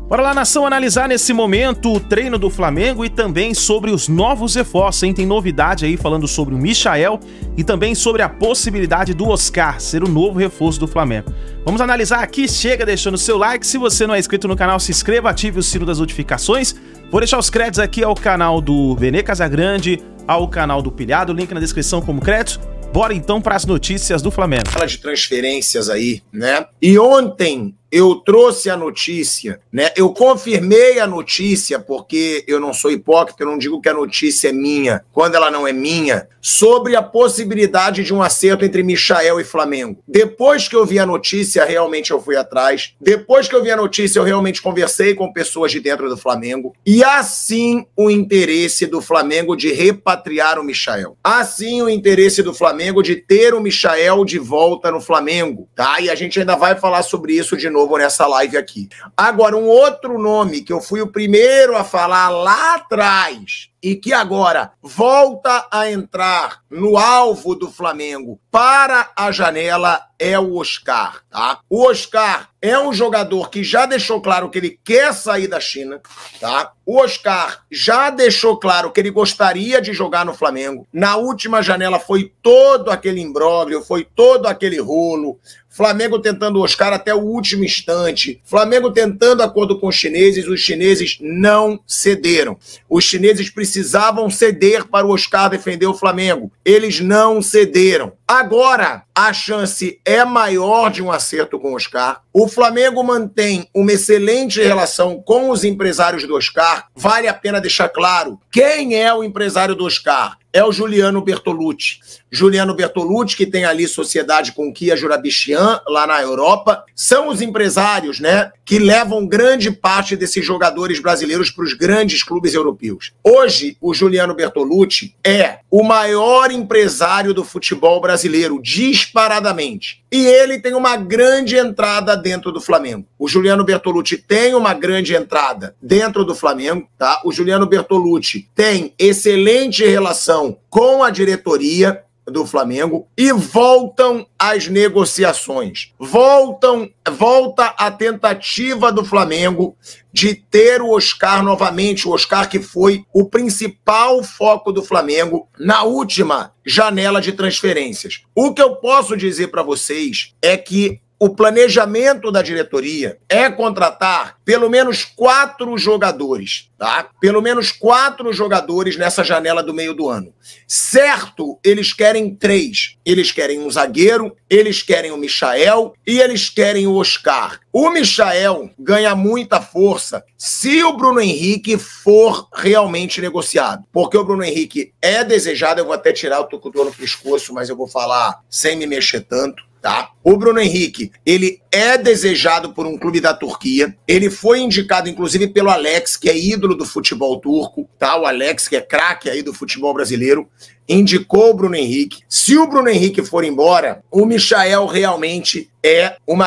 Bora lá, nação, analisar nesse momento o treino do Flamengo e também sobre os novos reforços, hein? Tem novidade aí falando sobre o Michael e também sobre a possibilidade do Oscar ser o novo reforço do Flamengo. Vamos analisar aqui, chega deixando o seu like, se você não é inscrito no canal, se inscreva, ative o sino das notificações. Vou deixar os créditos aqui ao canal do Vene Casagrande, ao canal do Pilhado, link na descrição como crédito. Bora então para as notícias do Flamengo. Fala de transferências aí, né? E ontem eu trouxe a notícia, né? Eu confirmei a notícia, porque eu não sou hipócrita, eu não digo que a notícia é minha, quando ela não é minha, sobre a possibilidade de um acerto entre Michael e Flamengo. Depois que eu vi a notícia, realmente eu fui atrás. Depois que eu vi a notícia, eu realmente conversei com pessoas de dentro do Flamengo. E assim o interesse do Flamengo de repatriar o Michael. Assim o interesse do Flamengo de ter o Michael de volta no Flamengo, tá? E a gente ainda vai falar sobre isso de novo nessa live aqui. Agora, um outro nome que eu fui o primeiro a falar lá atrás e que agora volta a entrar no alvo do Flamengo para a janela é o Oscar, tá? O Oscar é um jogador que já deixou claro que ele quer sair da China, tá? O Oscar já deixou claro que ele gostaria de jogar no Flamengo. Na última janela foi todo aquele imbróglio, foi todo aquele rolo. Flamengo tentando o Oscar até o último instante. Flamengo tentando acordo com os chineses não cederam. Os chineses precisavam ceder para o Oscar defender o Flamengo. Eles não cederam. Agora, a chance é maior de um acerto com o Oscar. O Flamengo mantém uma excelente relação com os empresários do Oscar. Vale a pena deixar claro quem é o empresário do Oscar. É o Juliano Bertolucci. Juliano Bertolucci, que tem ali sociedade com Kia Jourabichian, lá na Europa. São os empresários, né, que levam grande parte desses jogadores brasileiros para os grandes clubes europeus. Hoje, o Juliano Bertolucci é o maior empresário do futebol brasileiro, disparadamente. E ele tem uma grande entrada dentro do Flamengo. O Juliano Bertolucci tem uma grande entrada dentro do Flamengo, tá? O Juliano Bertolucci tem excelente relação com a diretoria do Flamengo e voltam as negociações. Volta a tentativa do Flamengo de ter o Oscar novamente, o Oscar que foi o principal foco do Flamengo na última janela de transferências. O que eu posso dizer para vocês é que o planejamento da diretoria é contratar pelo menos 4 jogadores, tá? Pelo menos 4 jogadores nessa janela do meio do ano. Certo, eles querem 3. Eles querem um zagueiro, eles querem o Michael e eles querem o Oscar. O Michael ganha muita força se o Bruno Henrique for realmente negociado. Porque o Bruno Henrique é desejado, eu vou até tirar o tucudor no pescoço, mas eu vou falar sem me mexer tanto. Tá? O Bruno Henrique, ele é desejado por um clube da Turquia. Ele foi indicado, inclusive, pelo Alex, que é ídolo do futebol turco. Tá? O Alex, que é craque aí do futebol brasileiro, indicou o Bruno Henrique. Se o Bruno Henrique for embora, o Michael realmente é um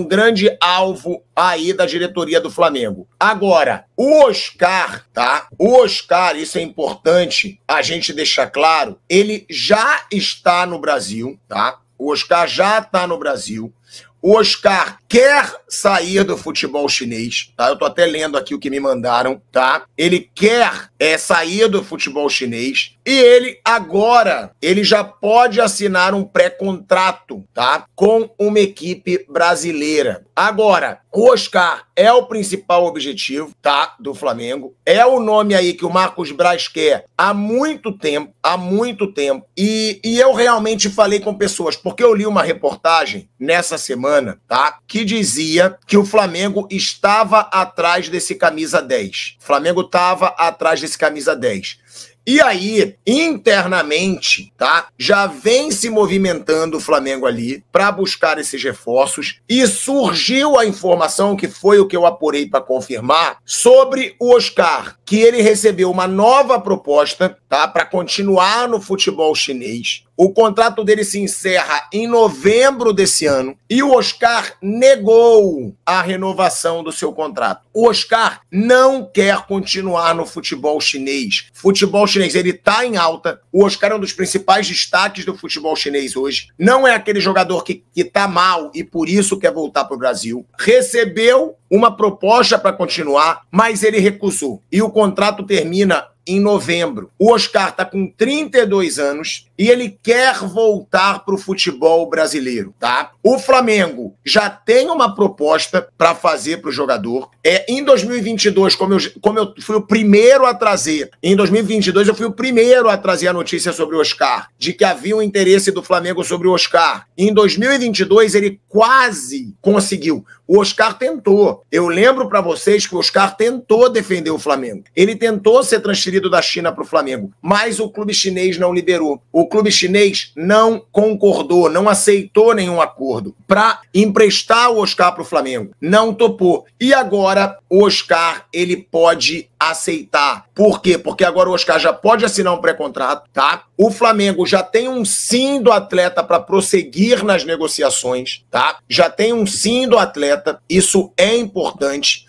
grande alvo aí da diretoria do Flamengo. Agora, o Oscar, tá? O Oscar, isso é importante a gente deixar claro, ele já está no Brasil, tá? O Oscar já está no Brasil. O Oscar quer sair do futebol chinês, tá? Eu tô até lendo aqui o que me mandaram, tá? Ele quer sair do futebol chinês e ele já pode assinar um pré-contrato, tá? Com uma equipe brasileira. Agora, o Oscar é o principal objetivo, tá? Do Flamengo. É o nome aí que o Marcos Braz quer há muito tempo, E eu realmente falei com pessoas, porque eu li uma reportagem nessa semana, tá? Que dizia que o Flamengo estava atrás desse camisa 10. O Flamengo estava atrás desse camisa 10. E aí, internamente, tá? Já vem se movimentando o Flamengo ali para buscar esses reforços e surgiu a informação, que foi o que eu apurei para confirmar, sobre o Oscar, que ele recebeu uma nova proposta, tá? Para continuar no futebol chinês. O contrato dele se encerra em novembro desse ano e o Oscar negou a renovação do seu contrato. O Oscar não quer continuar no futebol chinês. Futebol chinês, ele tá em alta. O Oscar é um dos principais destaques do futebol chinês hoje. Não é aquele jogador que tá mal e por isso quer voltar pro Brasil. Recebeu uma proposta para continuar, mas ele recusou. E o contrato termina em novembro. O Oscar está com 32 anos e ele quer voltar para o futebol brasileiro, tá? O Flamengo já tem uma proposta para fazer para o jogador. Em 2022, como eu fui o primeiro a trazer, em 2022 eu fui o primeiro a trazer a notícia sobre o Oscar, de que havia um interesse do Flamengo sobre o Oscar. Em 2022 ele quase conseguiu. O Oscar tentou. Eu lembro para vocês que o Oscar tentou defender o Flamengo. Ele tentou ser transferido da China para o Flamengo, mas o clube chinês não liberou. O clube chinês não concordou, não aceitou nenhum acordo para emprestar o Oscar para o Flamengo. Não topou. E agora o Oscar, ele pode aceitar. Por quê? Porque agora o Oscar já pode assinar um pré-contrato, tá? O Flamengo já tem um sim do atleta para prosseguir nas negociações, tá? Já tem um sim do atleta, isso é importante.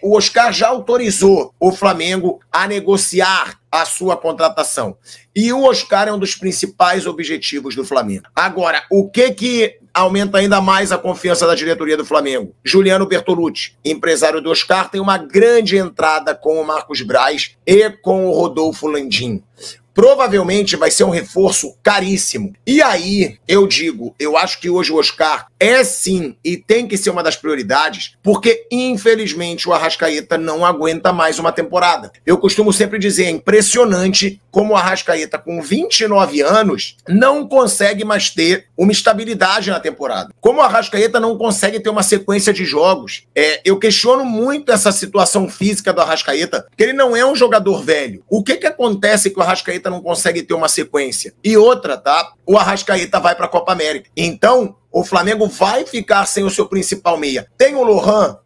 O Oscar já autorizou o Flamengo a negociar a sua contratação. E o Oscar é um dos principais objetivos do Flamengo. Agora, o que aumenta ainda mais a confiança da diretoria do Flamengo? Juliano Bertolucci, empresário do Oscar, tem uma grande entrada com o Marcos Braz e com o Rodolfo Landim. Provavelmente vai ser um reforço caríssimo. E aí, eu acho que hoje o Oscar é sim e tem que ser uma das prioridades, porque infelizmente o Arrascaeta não aguenta mais uma temporada. Eu costumo sempre dizer, é impressionante como o Arrascaeta com 29 anos não consegue mais ter uma estabilidade na temporada. Como o Arrascaeta não consegue ter uma sequência de jogos. Eu questiono muito essa situação física do Arrascaeta, porque ele não é um jogador velho. O que acontece que o Arrascaeta não consegue ter uma sequência? E outra, tá? O Arrascaeta vai para a Copa América. Então, o Flamengo vai ficar sem o seu principal meia. Tem o Lohan,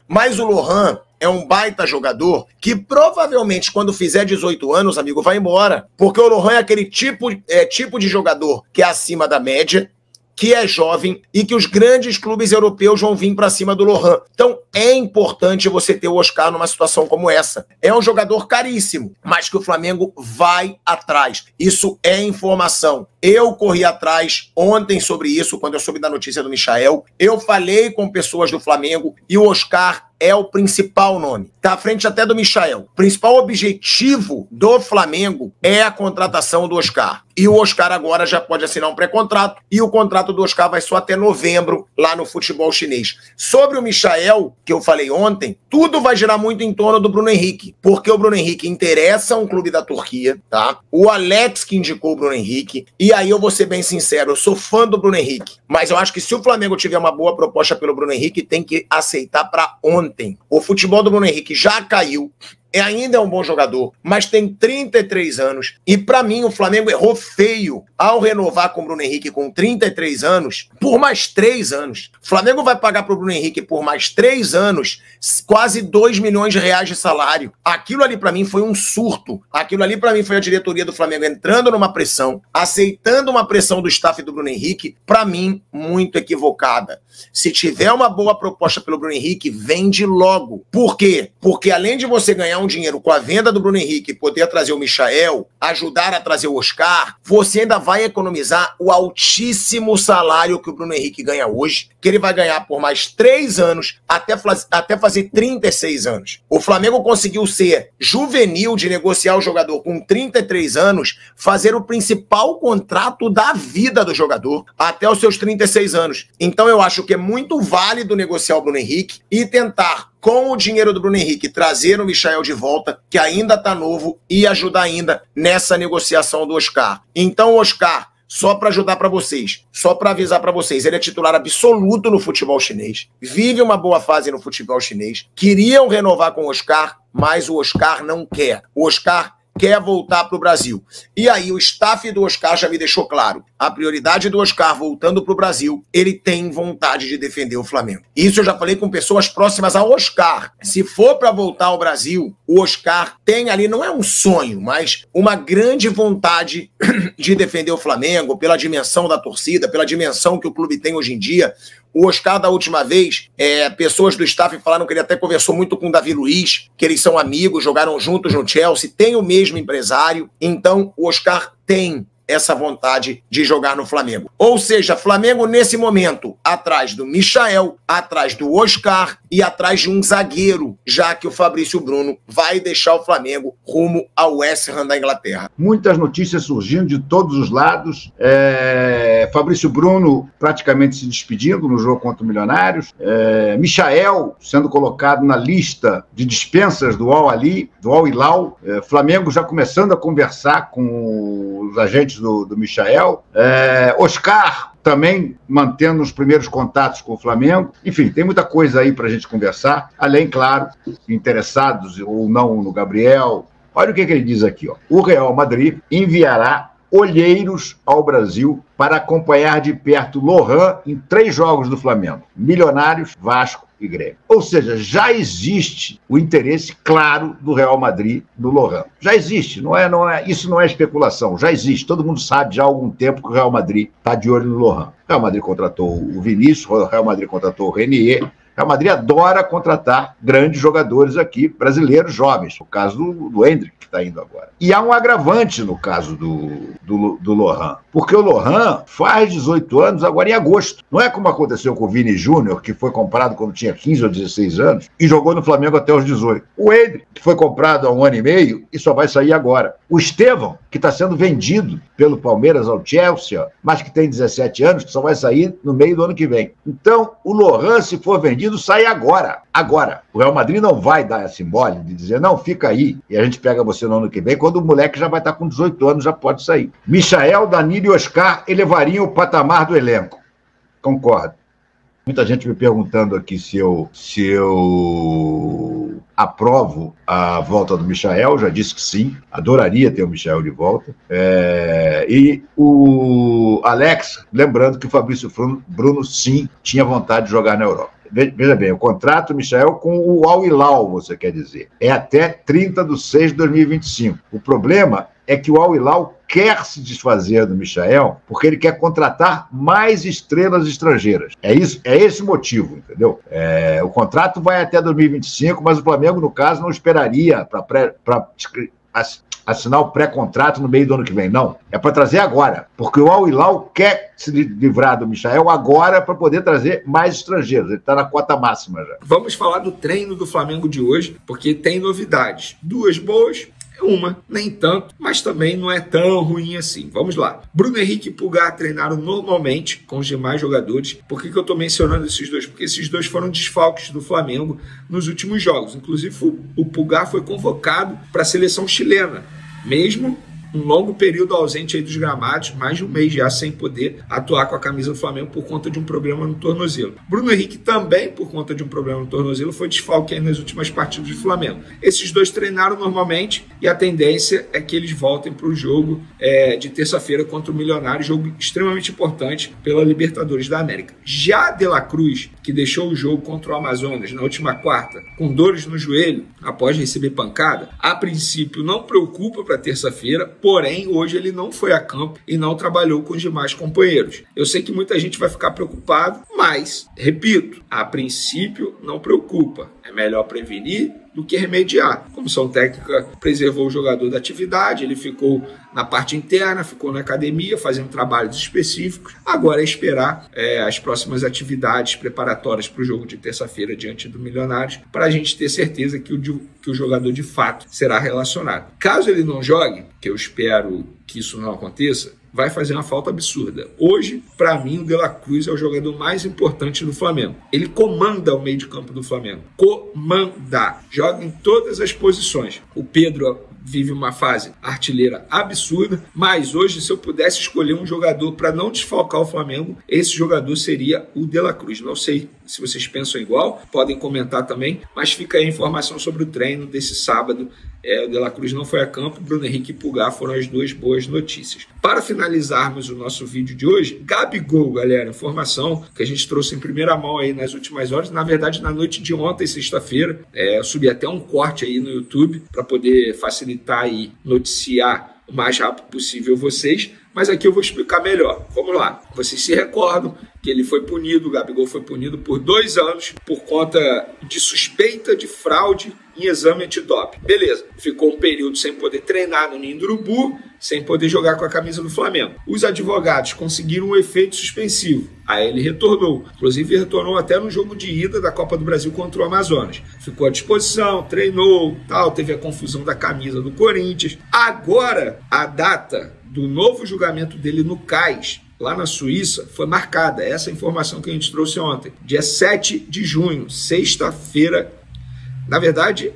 mas o Lohan é um baita jogador que provavelmente quando fizer 18 anos, amigo, vai embora. Porque o Lohan é aquele tipo de jogador que é acima da média, que é jovem e que os grandes clubes europeus vão vir para cima do Lohan. Então é importante você ter o Oscar numa situação como essa. É um jogador caríssimo, mas que o Flamengo vai atrás. Isso é informação. Eu corri atrás ontem sobre isso, quando eu soube da notícia do Michael. Eu falei com pessoas do Flamengo e o Oscar é o principal nome. Tá à frente até do Michael. O principal objetivo do Flamengo é a contratação do Oscar. E o Oscar agora já pode assinar um pré-contrato e o contrato do Oscar vai só até novembro lá no futebol chinês. Sobre o Michael, que eu falei ontem, tudo vai girar muito em torno do Bruno Henrique, porque o Bruno Henrique interessa a um clube da Turquia, tá? O Alex que indicou o Bruno Henrique. E aí eu vou ser bem sincero, eu sou fã do Bruno Henrique, mas eu acho que se o Flamengo tiver uma boa proposta pelo Bruno Henrique, tem que aceitar para ontem. O futebol do Bruno Henrique já caiu. Ainda é um bom jogador, mas tem 33 anos. E pra mim o Flamengo errou feio ao renovar com o Bruno Henrique com 33 anos por mais 3 anos. O Flamengo vai pagar pro Bruno Henrique por mais 3 anos quase 2 milhões de reais de salário. Aquilo ali pra mim foi um surto. Aquilo ali pra mim foi a diretoria do Flamengo entrando numa pressão, aceitando uma pressão do staff do Bruno Henrique, pra mim muito equivocada. Se tiver uma boa proposta pelo Bruno Henrique, vende logo. Por quê? Porque além de você ganhar um dinheiro com a venda do Bruno Henrique, poder trazer o Michael, ajudar a trazer o Oscar, você ainda vai economizar o altíssimo salário que o Bruno Henrique ganha hoje, que ele vai ganhar por mais 3 anos, até fazer 36 anos. O Flamengo conseguiu ser juvenil de negociar o jogador com 33 anos, fazer o principal contrato da vida do jogador até os seus 36 anos. Então eu acho que é muito válido negociar o Bruno Henrique e tentar, com o dinheiro do Bruno Henrique, trazer o Michael de volta, que ainda tá novo, e ajudar ainda nessa negociação do Oscar. Então, o Oscar, só para ajudar para vocês, só para avisar para vocês, ele é titular absoluto no futebol chinês, vive uma boa fase no futebol chinês, queriam renovar com o Oscar, mas o Oscar não quer. O Oscar quer voltar para o Brasil. E aí o staff do Oscar já me deixou claro. A prioridade do Oscar voltando para o Brasil, ele tem vontade de defender o Flamengo. Isso eu já falei com pessoas próximas ao Oscar. Se for para voltar ao Brasil, o Oscar tem ali, não é um sonho, mas uma grande vontade de defender o Flamengo, pela dimensão da torcida, pela dimensão que o clube tem hoje em dia. O Oscar, da última vez, pessoas do staff falaram que ele até conversou muito com o Davi Luiz, que eles são amigos, jogaram juntos no Chelsea, tem o mesmo empresário. Então, o Oscar tem essa vontade de jogar no Flamengo. Ou seja, Flamengo nesse momento atrás do Michael, atrás do Oscar e atrás de um zagueiro, já que o Fabrício Bruno vai deixar o Flamengo rumo ao West Ham da Inglaterra. Muitas notícias surgindo de todos os lados. Fabrício Bruno praticamente se despedindo no jogo contra o Milionários. Michael sendo colocado na lista de dispensas do Al Hilal. Flamengo já começando a conversar com os agentes do Michael. Oscar também mantendo os primeiros contatos com o Flamengo. Enfim, tem muita coisa aí para a gente conversar. Além, claro, interessados ou não no Gabriel. Olha o que ele diz aqui, ó. O Real Madrid enviará olheiros ao Brasil para acompanhar de perto Lohan em 3 jogos do Flamengo: Milionários, Vasco e Grêmio. Ou seja, já existe o interesse claro do Real Madrid no Lohan. Já existe, isso não é especulação, já existe. Todo mundo sabe já há algum tempo que o Real Madrid está de olho no Lohan. O Real Madrid contratou o Vinícius, o Real Madrid contratou o Renier. O Real Madrid adora contratar grandes jogadores aqui, brasileiros jovens. O caso do Endrick, que está indo agora. E há um agravante no caso do Lohan, porque o Lohan faz 18 anos agora em agosto. Não é como aconteceu com o Vini Júnior, que foi comprado quando tinha 15 ou 16 anos e jogou no Flamengo até os 18. O Endrick, que foi comprado há 1 ano e meio e só vai sair agora. O Estevão, que está sendo vendido pelo Palmeiras ao Chelsea, mas que tem 17 anos, que só vai sair no meio do ano que vem. Então, o Lohan, se for vendido, sai agora. Agora. O Real Madrid não vai dar essa mole de dizer, não, fica aí, e a gente pega você no ano que vem, quando o moleque já vai estar com 18 anos, já pode sair. Michael, Danilo e Oscar elevariam o patamar do elenco. Concordo. Muita gente me perguntando aqui se eu aprovo a volta do Michael, já disse que sim, adoraria ter o Michael de volta. E o Alex, lembrando que o Fabrício Bruno, sim, tinha vontade de jogar na Europa. Veja bem, o contrato, Michael, com o Al Hilal, você quer dizer, é até 30/6/2025. O problema é que o Al Hilal quer se desfazer do Michael porque ele quer contratar mais estrelas estrangeiras. É esse o motivo, entendeu? O contrato vai até 2025, mas o Flamengo, no caso, não esperaria para assinar o pré-contrato no meio do ano que vem. Não, é para trazer agora, porque o Al Hilal quer se livrar do Michael agora para poder trazer mais estrangeiros. Ele está na cota máxima já. Vamos falar do treino do Flamengo de hoje, porque tem novidades. 2 boas, uma nem tanto, mas também não é tão ruim assim. Vamos lá. Bruno Henrique e Pulgar treinaram normalmente com os demais jogadores. Por que eu estou mencionando esses dois? Porque esses dois foram desfalques do Flamengo nos últimos jogos. Inclusive, o Pulgar foi convocado para a seleção chilena, mesmo um longo período ausente aí dos gramados, mais de 1 mês já sem poder atuar com a camisa do Flamengo por conta de um problema no tornozelo. Bruno Henrique também, por conta de um problema no tornozelo, foi desfalque aí nas últimas partidas do Flamengo. Esses dois treinaram normalmente e a tendência é que eles voltem para o jogo de terça-feira contra o Milionário, jogo extremamente importante pela Libertadores da América. Já De La Cruz, que deixou o jogo contra o Amazonas na última quarta com dores no joelho após receber pancada, a princípio não preocupa para terça-feira. Porém, hoje ele não foi a campo e não trabalhou com os demais companheiros. Eu sei que muita gente vai ficar preocupado, mas, repito, a princípio não preocupa. É melhor prevenir do que remediar. A comissão técnica preservou o jogador da atividade, ele ficou na parte interna, ficou na academia, fazendo trabalhos específicos. Agora é esperar as próximas atividades preparatórias para o jogo de terça-feira diante do Milionários, para a gente ter certeza que o jogador de fato será relacionado. Caso ele não jogue, que eu espero que isso não aconteça, vai fazer uma falta absurda. Hoje, para mim, o De La Cruz é o jogador mais importante do Flamengo. Ele comanda o meio de campo do Flamengo. Comanda. Joga em todas as posições. O Pedro vive uma fase artilheira absurda, mas hoje, se eu pudesse escolher um jogador para não desfalcar o Flamengo, esse jogador seria o De La Cruz. Não sei se vocês pensam igual, podem comentar também, mas fica aí a informação sobre o treino desse sábado. O De La Cruz não foi a campo, Bruno Henrique e Pulgar foram as 2 boas notícias. Para finalizarmos o nosso vídeo de hoje, Gabigol, galera, informação que a gente trouxe em primeira mão aí nas últimas horas, na verdade na noite de ontem, sexta-feira, eu subi até um corte aí no YouTube para poder facilitar e noticiar o mais rápido possível vocês, mas aqui eu vou explicar melhor. Vamos lá. Vocês se recordam que ele foi punido, o Gabigol foi punido por 2 anos por conta de suspeita de fraude em exame antidoping. Beleza, ficou um período sem poder treinar no Ninho do Urubu, sem poder jogar com a camisa do Flamengo. Os advogados conseguiram um efeito suspensivo. Aí ele retornou. Inclusive, retornou até no jogo de ida da Copa do Brasil contra o Amazonas. Ficou à disposição, treinou, tal, teve a confusão da camisa do Corinthians. Agora, a data do novo julgamento dele no CAIS, lá na Suíça, foi marcada. Essa informação que a gente trouxe ontem. Dia 7 de junho, sexta-feira. Na verdade,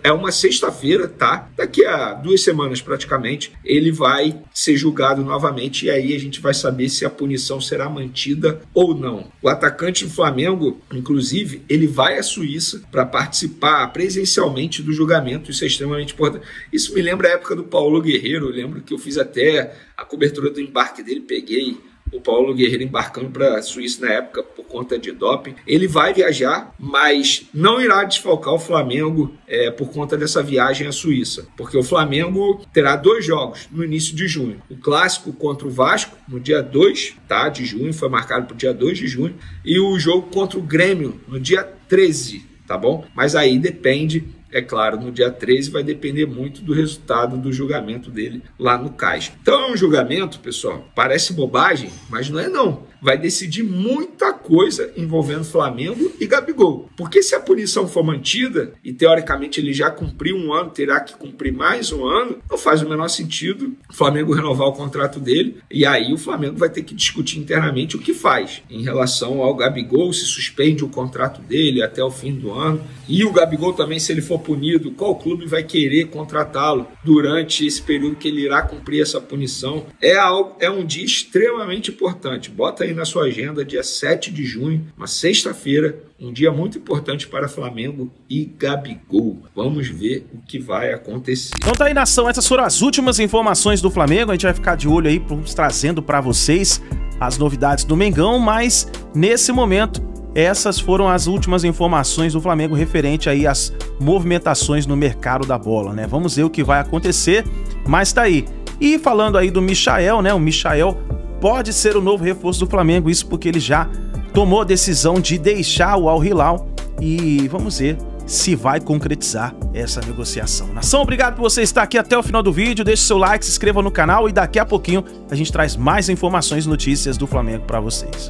é uma sexta-feira, tá? Daqui a 2 semanas, praticamente, ele vai ser julgado novamente e aí a gente vai saber se a punição será mantida ou não. O atacante do Flamengo, inclusive, ele vai à Suíça para participar presencialmente do julgamento. Isso é extremamente importante. Isso me lembra a época do Paulo Guerreiro. Eu lembro que eu fiz até a cobertura do embarque dele, peguei o Paulo Guerreiro embarcando para a Suíça na época por conta de doping. Ele vai viajar, mas não irá desfalcar o Flamengo por conta dessa viagem à Suíça, porque o Flamengo terá 2 jogos no início de junho. O clássico contra o Vasco, no dia 2 de junho, foi marcado para o dia 2 de junho, e o jogo contra o Grêmio no dia 13, tá bom? Mas aí depende, é claro, no dia 13 vai depender muito do resultado do julgamento dele lá no CAIS. Então é um julgamento, pessoal, parece bobagem, mas não é não. Vai decidir muita coisa envolvendo Flamengo e Gabigol. Porque se a punição for mantida, e teoricamente ele já cumpriu 1 ano, terá que cumprir mais 1 ano, não faz o menor sentido o Flamengo renovar o contrato dele, e aí o Flamengo vai ter que discutir internamente o que faz em relação ao Gabigol, se suspende o contrato dele até o fim do ano, e o Gabigol também, se ele for punido, qual clube vai querer contratá-lo durante esse período que ele irá cumprir essa punição. É um dia extremamente importante. Bota aí na sua agenda, dia 7 de junho, uma sexta-feira, um dia muito importante para Flamengo e Gabigol. Vamos ver o que vai acontecer. Então tá aí, nação, essas foram as últimas informações do Flamengo. A gente vai ficar de olho aí, trazendo para vocês as novidades do Mengão, mas nesse momento essas foram as últimas informações do Flamengo referente aí às movimentações no mercado da bola, né? Vamos ver o que vai acontecer, mas tá aí. E falando aí do Michael, né? O Michael pode ser o novo reforço do Flamengo, isso porque ele já tomou a decisão de deixar o Al Hilal e vamos ver se vai concretizar essa negociação. Nação, obrigado por você estar aqui até o final do vídeo, deixe seu like, se inscreva no canal e daqui a pouquinho a gente traz mais informações e notícias do Flamengo para vocês.